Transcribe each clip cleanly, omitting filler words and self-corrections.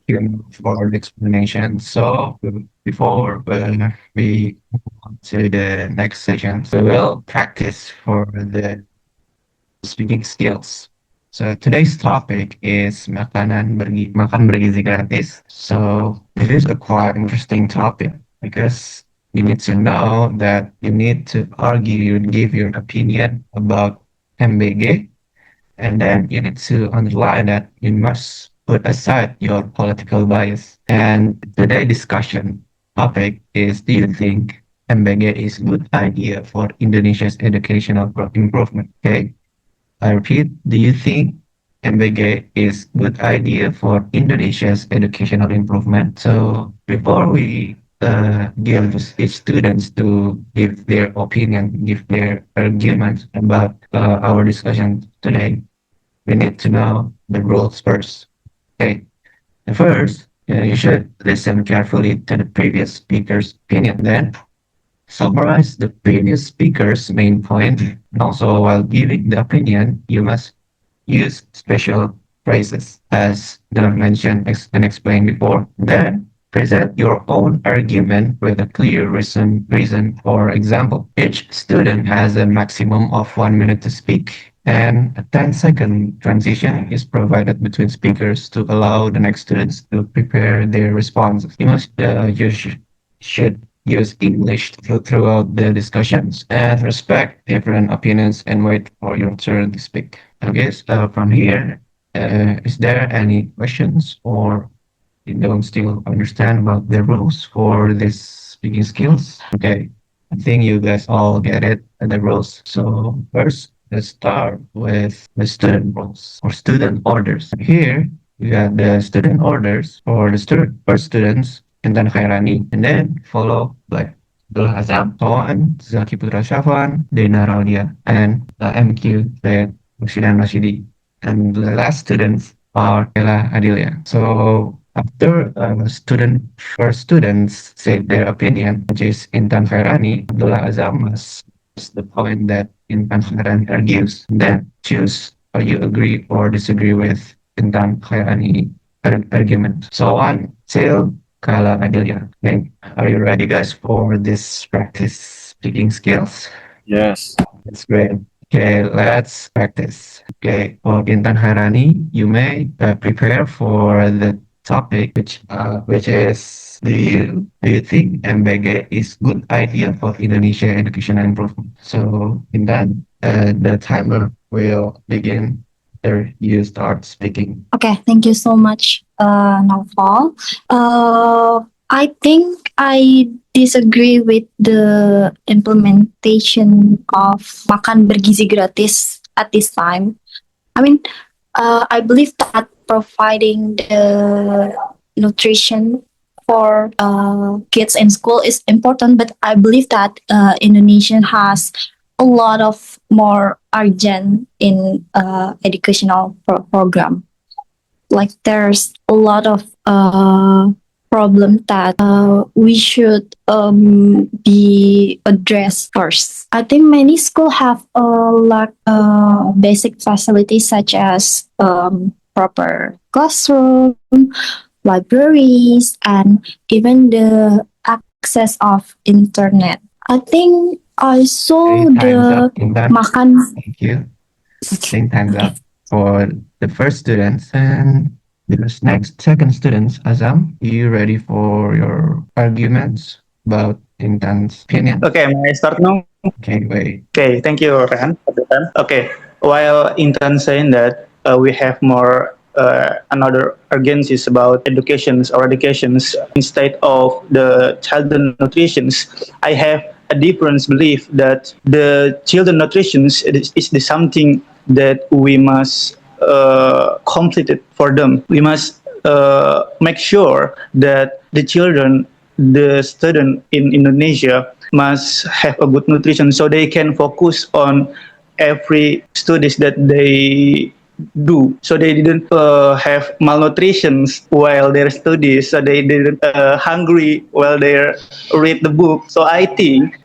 for the explanation. So before we move on to the next section, we will practice for the speaking skills. So today's topic is makan bergizi gratis. So it is a quite interesting topic because you need to know that you need to argue and give your opinion about MBG, and then you need to underline that you must put aside your political bias. And today's discussion topic is, do you think MBG is a good idea for Indonesia's educational improvement? Okay, I repeat, do you think MBG is good idea for Indonesia's educational improvement? So before we give each students to give their opinion, give their arguments about our discussion today, we need to know the rules first. Okay, first, you should listen carefully to the previous speaker's opinion. Then summarize the previous speaker's main point. And also, while giving the opinion, you must use special phrases, as the mentioned and explained before. Then present your own argument with a clear reason or example. Each student has a maximum of 1 minute to speak, and a 10-second transition is provided between speakers to allow the next students to prepare their responses. You should use English throughout the discussions and respect different opinions and wait for your turn to speak. Okay, so from here, is there any questions or you don't still understand about the rules for this speaking skills? Okay, I think you guys all get it, the rules. So first, let's start with the student rules or student orders. Here, we got the student orders for the student for students and then Khairani, and then follow by Abdul Azam, Toan, Zaki Putra Syafwan, Dena Raudia, and MQ, the Rushidan Rashidi. And the last students are Ella Adilia. So after first students say their opinion, which is Intan Khairani, Abdullah Azam must the point that Intan Khairani argues, then choose or you agree or disagree with Intan Khairani argument. So on till Kala Adelia. Okay, are you ready, guys, for this practice speaking skills? Yes. That's great. Okay, let's practice. Okay, for Intan Harani, you may prepare for the topic, which is, do you think MBG is good idea for Indonesia education improvement? So Intan, the timer will begin. There, you start speaking. Okay, thank you so much, Naufal. I think I disagree with the implementation of makan bergizi gratis at this time. I mean, I believe that providing the nutrition for kids in school is important, but I believe that Indonesia has a lot of more urgent in educational program. Like there's a lot of problem that we should be addressed first. I think many schools have lack basic facilities such as proper classroom, libraries, and even the access of internet. I think I saw Okay, time's the up, Intan. makan. Thank you. I think time's up for the first students, and the next second students. Azam, you ready for your arguments about Intan's opinion? Okay, may I start now? Okay, wait. Okay, thank you, Rehan, for the time. Okay, while Intan saying that we have more another urgencies about educations or educations instead of the child nutritions, I have a different belief that the children nutritions is the something that we must complete it for them. We must make sure that the children, the student in Indonesia must have a good nutrition so they can focus on every studies that they do, so they didn't have malnutrition while they study, so they didn't hungry while they read the book. So I think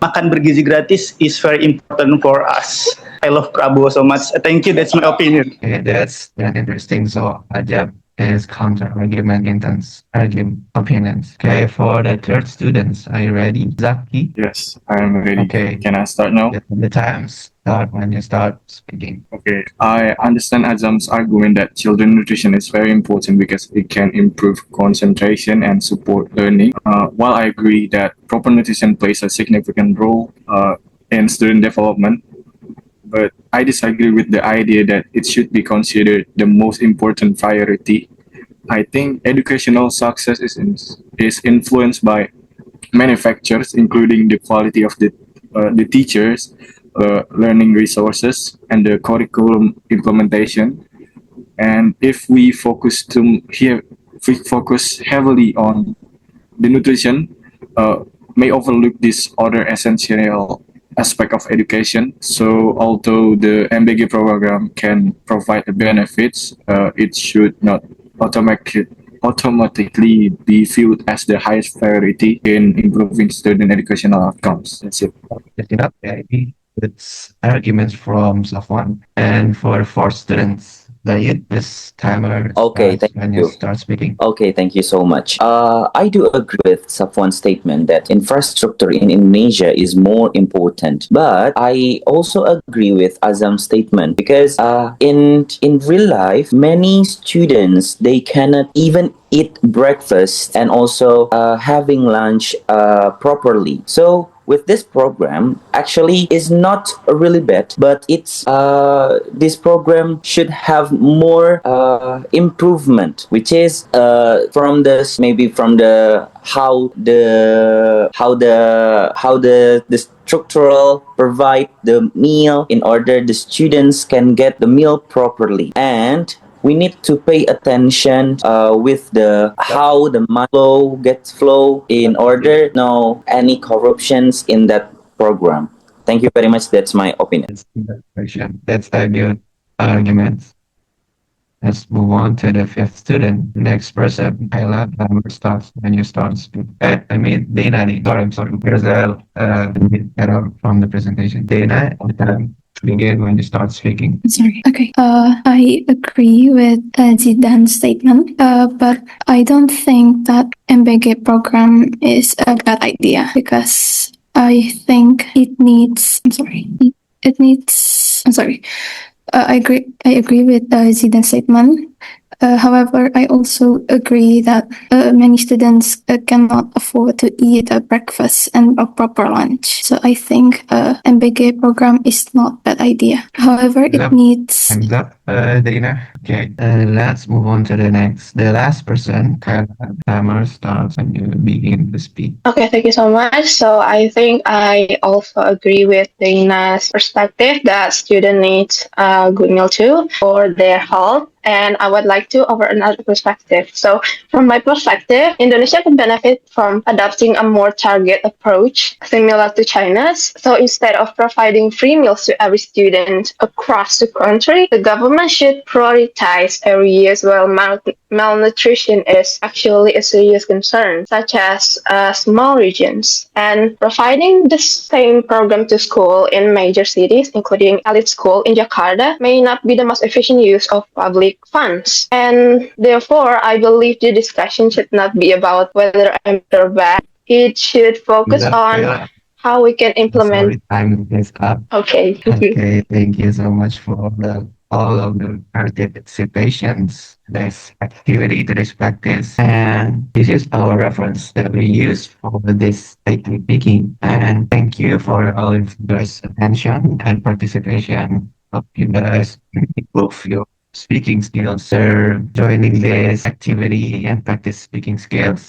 makan bergizi gratis is very important for us. I love Prabowo so much. Thank you. That's my opinion. Okay, that's interesting. So, Ajab, is counter argument, intense argument, opinions. Okay, for the third students, are you ready, Zaki? Yes, I am ready. Okay. Can I start now? The times start when you start speaking. Okay, I understand Azam's argument that children nutrition is very important because it can improve concentration and support learning. While I agree that proper nutrition plays a significant role in student development, but I disagree with the idea that it should be considered the most important priority. I think educational success is influenced by many factors, including the quality of the teachers, learning resources, and the curriculum implementation. And if we focus heavily on the nutrition, may overlook this other essential aspect of education. So, although the MBG program can provide the benefits, it should not automatically be viewed as the highest priority in improving student educational outcomes. That's it. Lift it up, baby. It's arguments from someone. And for students, this timer Okay, starts thank when you. you start speaking. Okay, thank you so much. I do agree with Safwan's statement that infrastructure in Indonesia is more important. But I also agree with Azam's statement because in real life, many students they cannot even eat breakfast and also having lunch properly. So with this program actually is not really bad, but it's this program should have more improvement, which is from this maybe from the how the structural provide the meal in order the students can get the meal properly, and we need to pay attention with the how the money flow in order no any corruptions in that program. Thank you very much. That's my opinion. That's the question. That's the good arguments. Let's move on to the fifth student. Next person, Kayla, timer starts when you start speaking. I mean, Dana, I'm sorry. There's a error from the presentation. Dana, the time begin when you start speaking. Sorry. Okay. I agree with Zidane's statement, but I don't think that MBG program is a bad idea because I think it needs. I'm sorry. It needs. I'm sorry. I agree. I agree with Zidane's statement. However, I also agree that many students cannot afford to eat a breakfast and a proper lunch. So I think MBG program is not a bad idea. However, it needs. Time's up, Dana. Okay, let's move on to the last person. Kayla, timer starts when you begin to speak. Okay, thank you so much. So I think I also agree with Dana's perspective that student needs a good meal too for their health. And I would like to offer another perspective. So from my perspective, Indonesia can benefit from adopting a more target approach similar to China's. So instead of providing free meals to every student across the country, the government should prioritize areas where malnutrition is actually a serious concern, such as small regions. And providing the same program to school in major cities, including elite school in Jakarta, may not be the most efficient use of public funds. And therefore, I believe the discussion should not be about whether I'm good or bad. It should focus on how we can implement. Sorry, time is up. Okay, thank you. Okay, thank you so much for all of the participations, this activity, to this practice. And this is our reference that we use for this technique speaking. And thank you for all of you guys' attention and participation. Hope you guys improve your speaking skills, joining this activity and practice speaking skills.